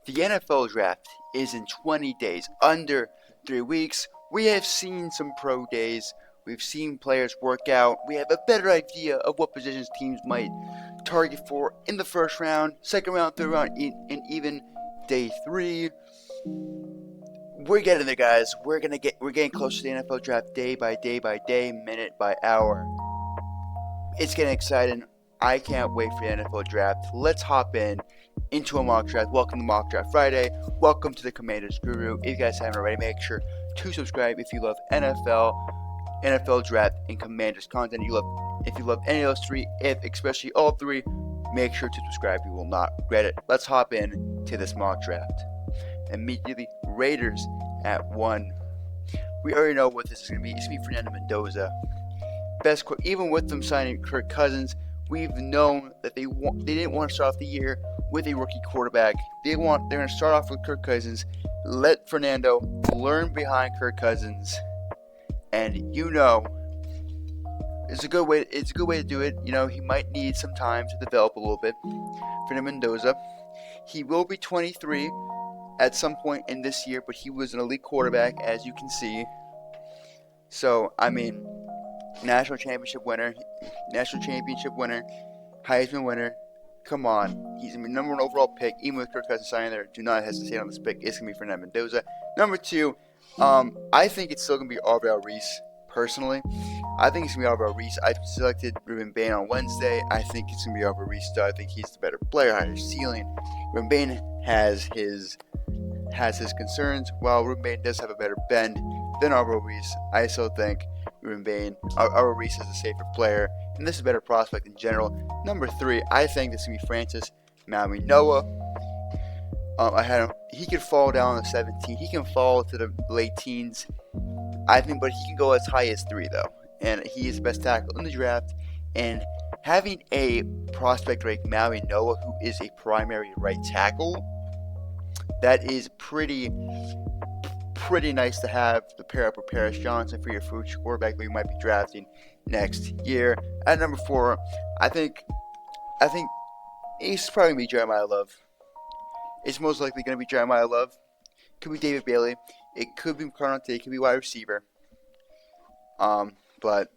The NFL draft is in 20 days, under 3 weeks. We have seen some pro days. We've seen players work out. We have a better idea of what positions teams might target for in the first round, second round, third round, and even day 3. We're getting there, guys. We're getting closer to the NFL draft day by day, minute by hour. It's getting exciting. I can't wait for the NFL draft. Let's hop into a mock draft. Welcome to Mock Draft Friday. Welcome to the Commanders Guru. If you guys haven't already, make sure to subscribe if you love NFL draft, and Commanders content. If you love any of those three, especially all three, make sure to subscribe. You will not regret it. Let's hop into this mock draft. Immediately, Raiders at 1. We already know what this is going to be. It's going to be Fernando Mendoza. Even with them signing Kirk Cousins, we've known that they didn't want to start off the year with a rookie quarterback. They're going to start off with Kirk Cousins, let Fernando learn behind Kirk Cousins, and it's a good way to do it. He might need some time to develop a little bit. Fernando Mendoza, he will be 23 at some point in this year, but he was an elite quarterback, as you can see. So, national championship winner, Heisman winner. Come on. He's going to be number 1 overall pick, even with Kirk Cousins signing there. Do not hesitate on this pick. It's going to be Fernando Mendoza. Number 2, I think it's still going to be Alvaro Reese, personally. I think it's going to be Alvaro Reese. I selected Ruben Bain on Wednesday. I think it's going to be Alvaro Reese, though. I think he's the better player, higher ceiling. Ruben Bain has his concerns, while Ruben Bain does have a better bend than Alvaro Reese. I still think Alvaro Reese is a safer player, and this is a better prospect in general. Number 3, I think this is going to be Francis Mauigoa. I had him. He could fall down to 17. He can fall to the late teens, I think, but he can go as high as 3, though. And he is the best tackle in the draft. And having a prospect like Mauigoa, who is a primary right tackle, that is pretty nice to have to pair up with Paris Johnson for your future quarterback that you might be drafting next year. At number 4, I think it's probably going to be Jeremiah Love. It's most likely going to be Jeremiah Love. Could be David Bailey. It could be McCartney. It could be wide receiver. But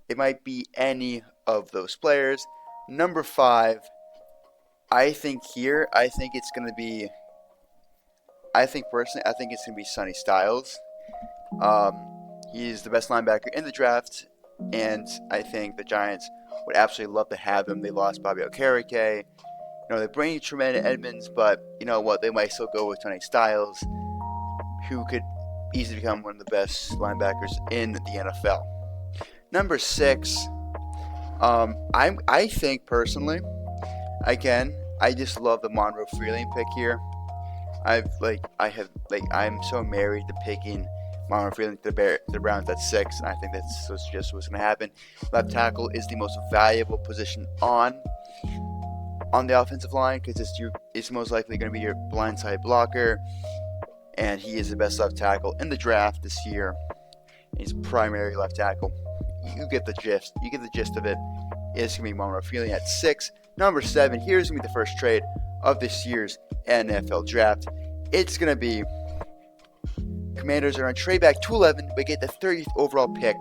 it might be any of those players. Number 5, I think it's going to be Sonny Styles. He's the best linebacker in the draft, and I think the Giants would absolutely love to have him. They lost Bobby Okereke. They bring Tremaine Edmonds, but you know what? They might still go with Sonny Styles, who could easily become one of the best linebackers in the NFL. Number 6, I think personally, again, I just love the Monroe Freeling pick here. I'm so married to picking Monroe Freeling to the Browns at 6, and I think that's just what's going to happen. Left tackle is the most valuable position on the offensive line because it's most likely going to be your blindside blocker, and he is the best left tackle in the draft this year. He's primary left tackle. You get the gist. You get the gist of it. It's going to be Monroe Freeling at 6. Number 7, here's going to be the first trade of this year's NFL draft. It's going to be Commanders are going to trade back to 11 but get the 30th overall pick.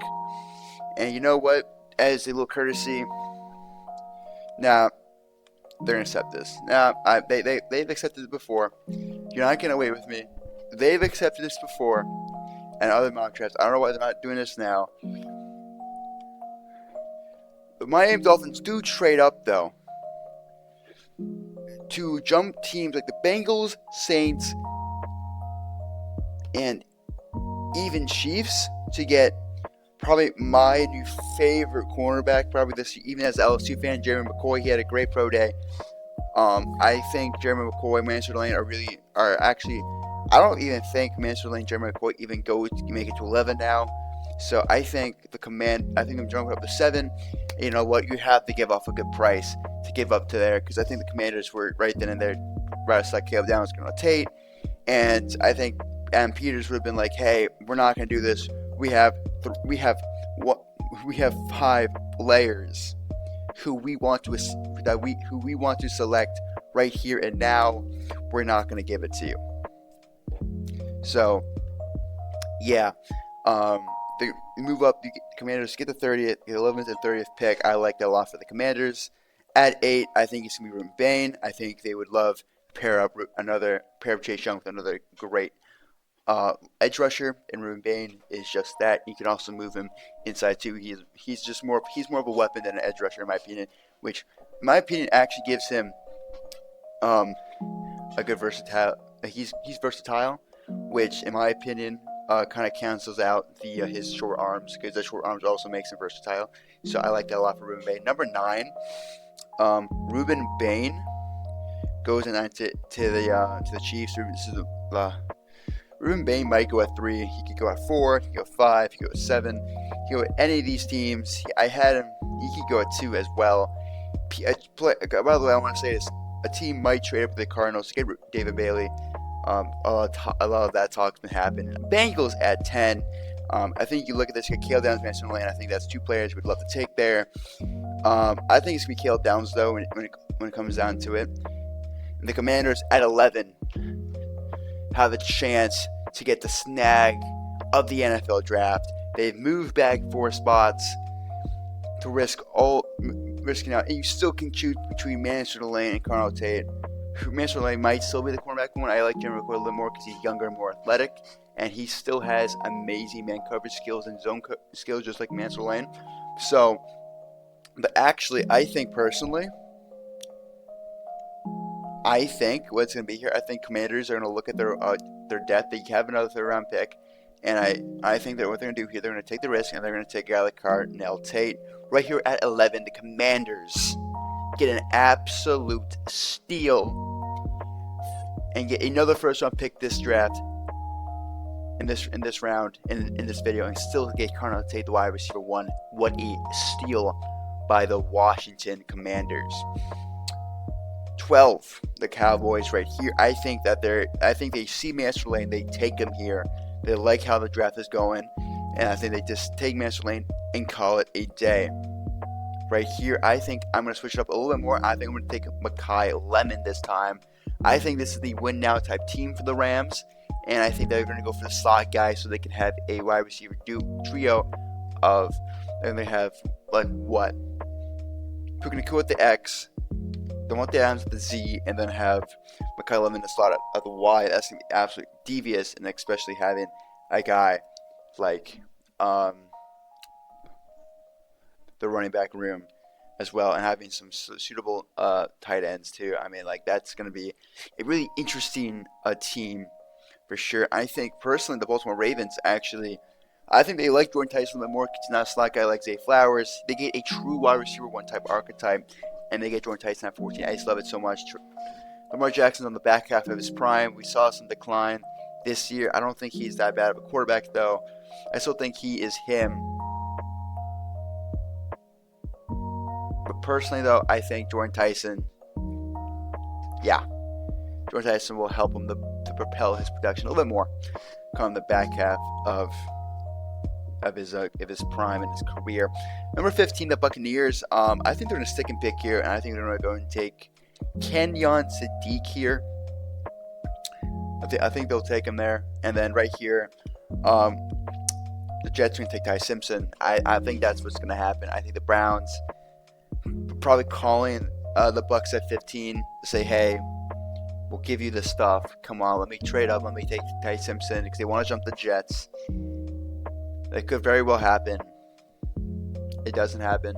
And you know what? As a little courtesy, now they're going to accept this. Now they've accepted it before. You're not getting away with me. They've accepted this before and other mock drafts. I don't know why they're not doing this now. The Miami Dolphins do trade up, though, to jump teams like the Bengals, Saints, and even Chiefs to get probably my new favorite cornerback, probably this year, even as an LSU fan, Jeremy McCoy. He had a great pro day. I think Jeremy McCoy, Mansard Lane are actually. I don't even think Mansard Lane, Jeremy McCoy even make it to 11 now. So I think I'm jumping up to 7. You know what? You have to give off a good price to give up to there, because I think the Commanders were right then and there, right as Caleb Down was going to rotate, and I think Adam Peters would have been like, "Hey, we're not going to do this. We have 5 players who we want to select right here and now. we're not going to give it to you. So, yeah, they move up. The Commanders get the 30th, the 11th and 30th pick. I like that a lot for the Commanders. At 8, I think it's going to be Ruben Bain. I think they would love pair up Chase Young with another great edge rusher, and Ruben Bain is just that. You can also move him inside too. He's more of a weapon than an edge rusher in my opinion, which in my opinion actually gives him a good versatile. He's versatile, which in my opinion kind of cancels out his short arms, because the short arms also makes him versatile. So I like that a lot for Ruben Bain. Number 9, Ruben Bain goes in to the Chiefs. Ruben Bain might go at 3. He could go at 4. He could go at 5. He could go at 7. He could go at any of these teams. I had him. He could go at 2 as well. By the way, I want to say this: a team might trade up with the Cardinals to get David Bailey. A lot of that talk's been happening. Bengals at 10. I think you look at this: Caleb Downs, Mason Lane. I think that's 2 players we'd love to take there. I think it's gonna be Caleb Downs though when it comes down to it. And the Commanders at 11 have a chance to get the snag of the NFL draft. They've moved back 4 spots to risking out, and you still can choose between Mansfield Lane and Carnell Tate. Mansfield Lane might still be the cornerback one. I like Jeremy McCoy a little more because he's younger and more athletic, and he still has amazing man coverage skills and zone skills just like Mansfield Lane. So, but actually, I think personally, what's going to be here, I think Commanders are going to look at their depth. They have another 3rd-round pick, and I think that what they're going to do here, they're going to take the risk, and they're going to take a guy like Carnell Tate. Right here at 11, the Commanders get an absolute steal and get another 1st-round pick this draft, in this round, in this video, and still get Carnell Tate, the wide receiver 1. What a steal by the Washington Commanders. 12, the Cowboys right here. I think they see Master Lane, they take him here. They like how the draft is going, and I think they just take Master Lane and call it a day. Right here, I think I'm going to switch it up a little bit more. I think I'm going to take Mekhi Lemon this time. I think this is the win now type team for the Rams, and I think they're going to go for the slot guy so they can have a wide receiver trio of, and they have like what? We're going to go with the X, Devontae Adams with the Z, and then have Mekhi Lemon the slot at the Y. That's going to be absolutely devious, and especially having a guy like the running back room as well, and having some suitable tight ends too. I mean, like, that's going to be a really interesting team for sure. I think personally the Baltimore Ravens actually, I think they like Jordan Tyson a little more. He's not a slot guy like Zay Flowers. They get a true wide receiver 1 type archetype, and they get Jordan Tyson at 14. I just love it so much. Lamar Jackson's on the back half of his prime. We saw some decline this year. I don't think he's that bad of a quarterback though. I still think he is him. But personally, though, I think Jordan Tyson will help him to propel his production a little bit more come the back half of his prime and his career. Number 15, the Buccaneers. I think they're going to stick and pick here, and I think they're going to go and take Kenyon Sadiq here. I think they'll take him there. And then right here, the Jets are going to take Ty Simpson. I think that's what's going to happen. I think the Browns probably calling the Bucs at 15 to say, hey, we'll give you the stuff. Come on, let me trade up. Let me take Ty Simpson because they want to jump the Jets. That could very well happen. It doesn't happen.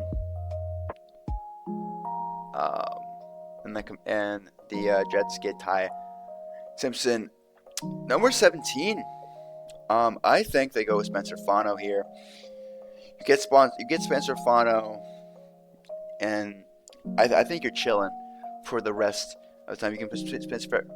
And the Jets get Ty Simpson. Number 17. I think they go with Spencer Fano here. You get Spencer Fano, and I think you're chilling for the rest of the time. You can put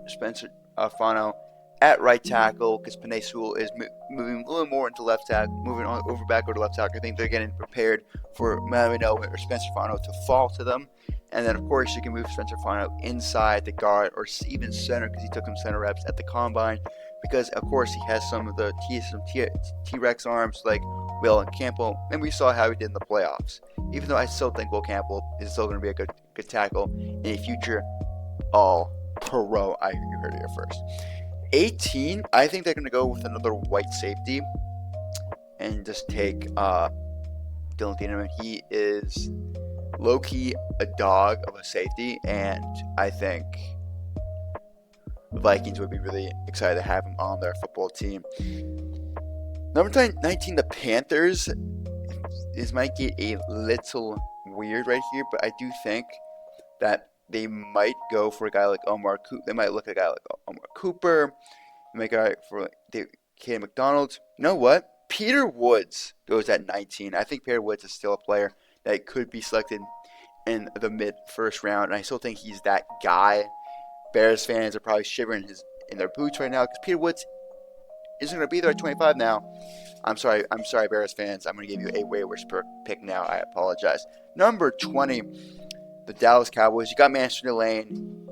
Spencer Fano at right tackle because Penei Sewell is moving a little more into left tackle, moving on over back over to left tackle. I think they're getting prepared for Mamino or Spencer Fano to fall to them. And then, of course, you can move Spencer Fano inside the guard or even center because he took some center reps at the combine. Because, of course, he has some T-Rex arms like Will Campbell. And we saw how he did in the playoffs. Even though I still think Will Campbell is still going to be a good tackle in a future all pro. You heard it here first. 18, I think they're going to go with another white safety and just take Dylan Thieneman. He is low-key a dog of a safety, and I think the Vikings would be really excited to have him on their football team. Number 19, the Panthers. This might get a little weird right here, but I do think that they might go for a guy like Omar Cooper. They might look at a guy like Omar Cooper. They might go for K. McDonald. You know what? Peter Woods goes at 19. I think Peter Woods is still a player that could be selected in the mid-first round, and I still think he's that guy. Bears fans are probably shivering in their boots right now because Peter Woods isn't going to be there at 25 now. I'm sorry, Bears fans. I'm going to give you a way worse pick now. I apologize. Number 20, the Dallas Cowboys. You got Master Lane.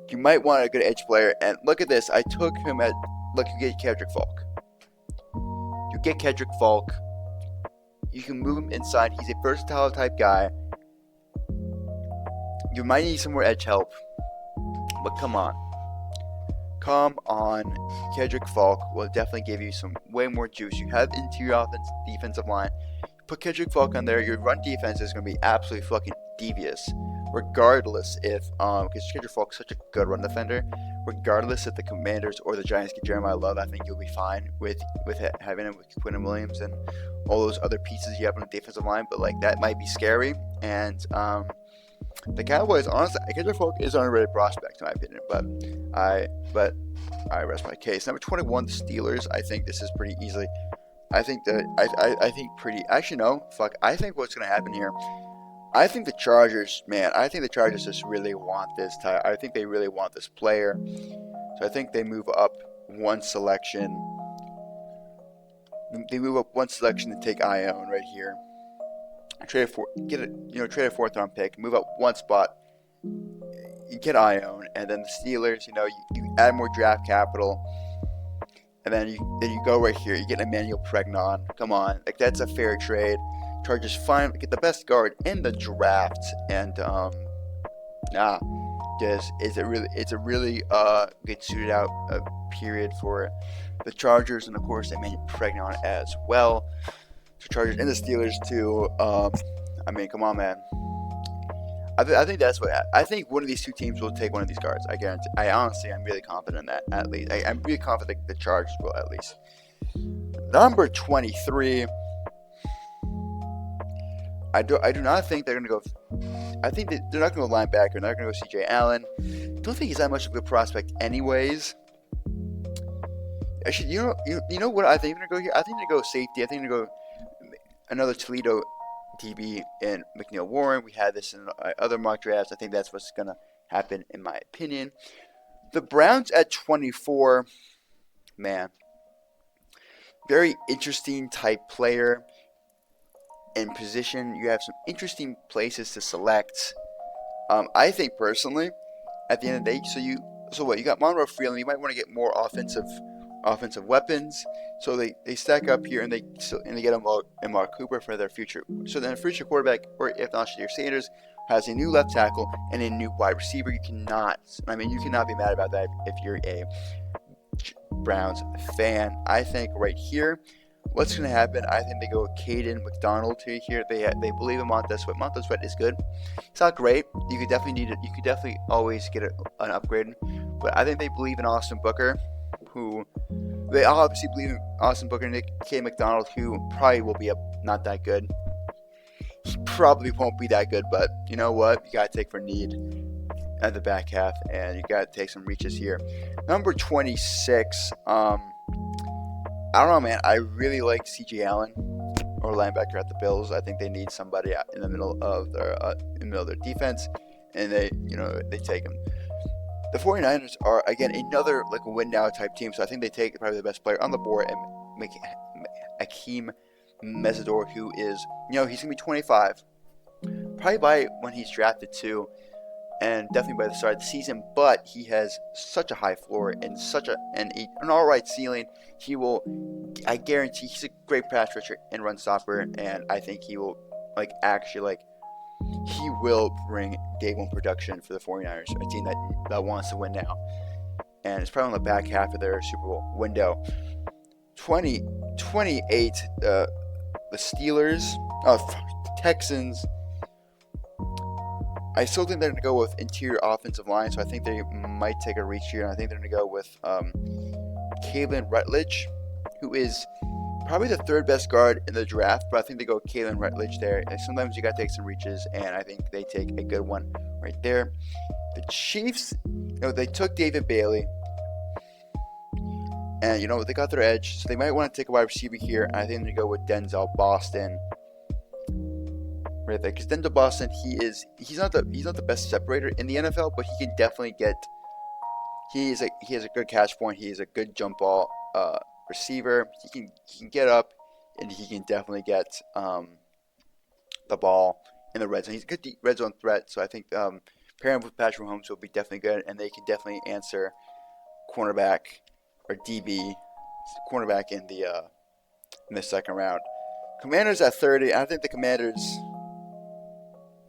You might want a good edge player. And look at this. I took him at, look, you get Kedrick Falk. You get Kedrick Falk. You can move him inside. He's a versatile type guy. You might need some more edge help. But come on. Kedrick Falk will definitely give you some way more juice. You have interior defensive line. Put Kedrick Falk on there. Your run defense is going to be absolutely fucking devious. Regardless if, because Kedrick Falk is such a good run defender. Regardless if the Commanders or the Giants get Jeremiah Love, I think you'll be fine with having him with Quinn Williams and all those other pieces you have on the defensive line. But like that might be scary. And the Cowboys, honestly, Kedrick Falk is an underrated prospect in my opinion, but I rest my case. Number 21, the Steelers. I think this is pretty easily. I think what's going to happen here, I think the Chargers, just really want this. I think they really want this player. So I think they move up one selection. They move up one selection to take Ione right here. Trade a fourth round pick, move up one spot, you get Ione, and then the Steelers, you add more draft capital, and then you go right here, you get Emmanuel Pregnon. Come on, like that's a fair trade. Chargers finally get the best guard in the draft, and it's a really good suited out period for the Chargers, and of course Emmanuel Pregnon as well. Chargers and the Steelers too. Come on, man. I think that's what I think. One of these two teams will take one of these guards. I guarantee. I'm really confident in that. At least, I'm really confident the Chargers will at least. Number 23. I do not think they're going to go. I think they're not going to go linebacker. They're not going to go C.J. Allen. Don't think he's that much of a good prospect, anyways. Actually, you know what I think they're going to go here? I think they're going to go safety. I think they're going to go another Toledo DB in McNeil Warren. We had this in other mock drafts. I think that's what's going to happen, in my opinion. The Browns at 24, man, very interesting type player and position. You have some interesting places to select. I think personally, at the end of the day, you got Monroe Freeland. You might want to get more offensive weapons. So they stack up here and they get Amari Cooper for their future. So then a future quarterback, or if not Shedeur Sanders, has a new left tackle and a new wide receiver. You cannot be mad about that if you're a Browns fan. I think right here, what's going to happen? I think they go with Caden McDonald here. They believe in Montez Sweat. Montez Sweat is good. It's not great. You could definitely always get an upgrade. But I think they believe in Austin Booker, who they obviously believe in Austin Booker and K. McDonald, who probably will be not that good. He probably won't be that good, but you know what? You got to take for need at the back half, and you got to take some reaches here. Number 26. I don't know, man. I really like C.J. Allen, or linebacker at the Bills. I think they need somebody in the middle of their defense, and they take him. The 49ers are, again, another win-now type team, so I think they take probably the best player on the board, and Akeem Mesidor, who is, he's going to be 25. Probably by when he's drafted too, and definitely by the start of the season, but he has such a high floor and an alright ceiling. I guarantee he's a great pass rusher and run stopper, and I think he will, he will bring day one production for the 49ers, a team that wants to win now. And it's probably on the back half of their Super Bowl window. 28, the Steelers, Texans. I still think they're going to go with interior offensive line, so I think they might take a reach here. And I think they're going to go with Kalen Rutledge, who is probably the third best guard in the draft, but I think they go Kalen Rutledge there. And sometimes you got to take some reaches, and I think they take a good one right there. The Chiefs, they took David Bailey, and they got their edge, so they might want to take a wide receiver here. And I think they're going to go with Denzel Boston right there, because Denzel Boston, he's not the best separator in the NFL, but he can definitely get. He has a good catch point. He is a good jump ball receiver. He can get up, and he can definitely get the ball in the red zone. He's a good red zone threat, so I think pairing with Patrick Mahomes will be definitely good, and they can definitely answer cornerback or DB cornerback in the second round. Commanders at 30. I think the Commanders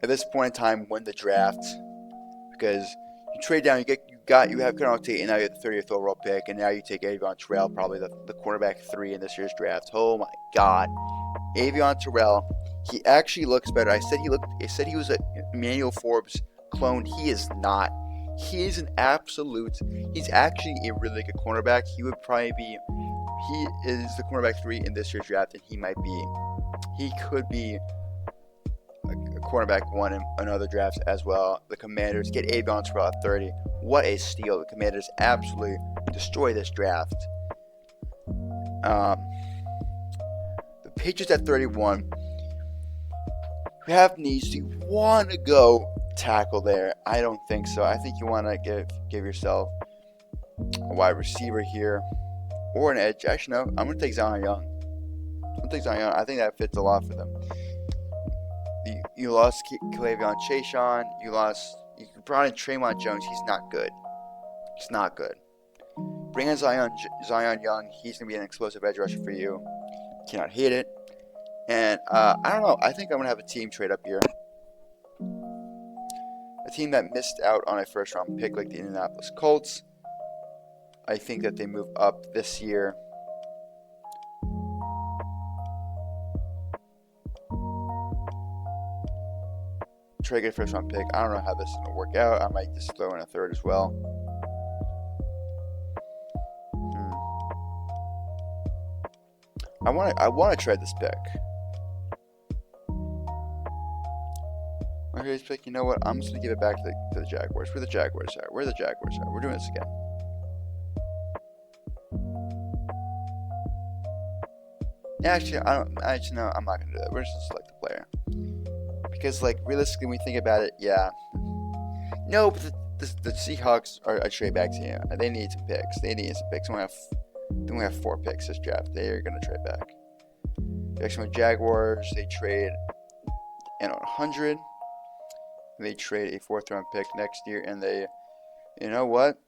at this point in time win the draft, because you trade down, you have Colonel Tate, and now you have the 30th overall pick, and now you take Avion Terrell, probably the cornerback 3 in this year's draft. Oh my God, Avion Terrell, he actually looks better. I said he was a Emmanuel Forbes clone. He is not. He is he's actually a really good cornerback. He is the cornerback 3 in this year's draft, and he could be a cornerback 1 in another drafts as well. The Commanders get Avion Terrell at 30. What a steal. The Commanders absolutely destroy this draft. The Patriots at 31. You have needs. Do you want to go tackle there? I don't think so. I think you want to give yourself a wide receiver here or an edge. Actually, no. I'm going to take Zion Young. I think that fits a lot for them. You lost K'Lavon Chaisson. You brought in Tremont Jones. He's not good. Bring in Zion Young. He's going to be an explosive edge rusher for you. Cannot hate it. And I don't know. I think I'm going to have a team trade up here. A team that missed out on a first-round pick like the Indianapolis Colts. I think that they move up this year. Try to get a first-round pick. I don't know how this is going to work out. I might just throw in a third as well. I want to trade this pick. Okay, this pick. You know what? I'm just going to give it back to the Jaguars. Where the Jaguars are. We're doing this again. Actually, no, I'm not going to do that. We're just going to select the player. Because, realistically, when we think about it, yeah. No, but the Seahawks are a trade back team. They need some picks. They only have 4 picks this draft. They are going to trade back. The Jacksonville Jaguars, they trade in 100. They trade a 4th-round pick next year, and they, you know what?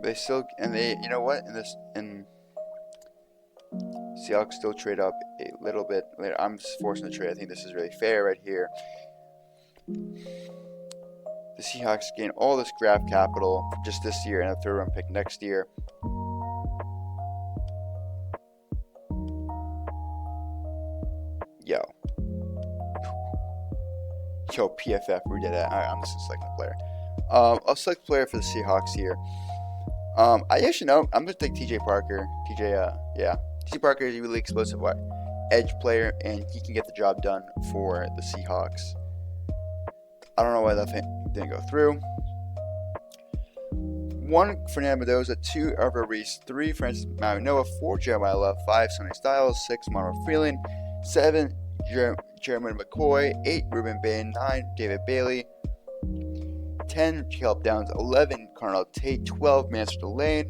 They still, and they, you know what? In Seahawks still trade up a little bit later. I'm just forcing the trade. I think this is really fair right here. The Seahawks gain all this draft capital just this year and a 3rd-round pick next year. Yo, PFF, we did that. Alright, I'm just gonna select the player. I'll select player for the Seahawks here. I actually know. I'm gonna take TJ Parker. TJ Parker is a really explosive edge player, and he can get the job done for the Seahawks. I don't know why that didn't go through. 1, Fernando Mendoza. 2, Arthur Reese. 3, Francis Mauigoa. 4, Jeremiah Love. 5, Sonny Styles. 6, Monroe Freeland. 7, Jeremy McCoy. 8, Ruben Bain. 9, David Bailey. 10, Caleb Downs. 11, Carnell Tate. 12, Mansur Delane.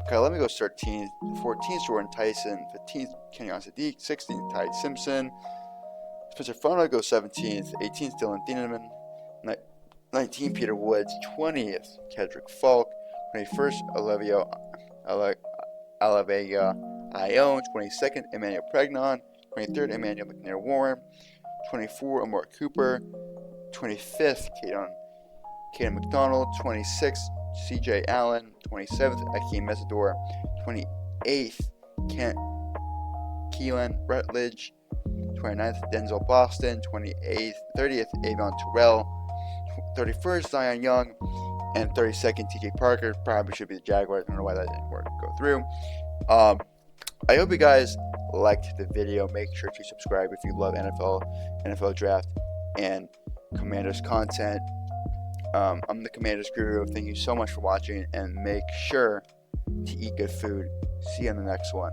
Okay, let me go 13. 14, Jordan Tyson. 15, Kenyon Sadiq. 16, Ty Simpson. Spencer Fano goes 17th. 18th, Dylan Thieneman. 19th, Peter Woods. 20th, Kedrick Falk. 21st, Alavega Ione. 22nd, Emmanuel Pregnon. 23rd, Emmanuel McNair Warren. 24th, Amor Cooper. 25th, Caden McDonald. 26th, CJ Allen. 27th, Akeem Mesidor. 28th, Keelan Rutledge. 29th, Denzel Boston. 30th, Avon Terrell. 31st, Zion Young. And 32nd, TJ Parker. Probably should be the Jaguars. I don't know why that didn't go through. I hope you guys liked the video. Make sure to subscribe if you love NFL draft, and Commanders content. I'm the Commanders Guru. Thank you so much for watching, and make sure to eat good food. See you on the next one.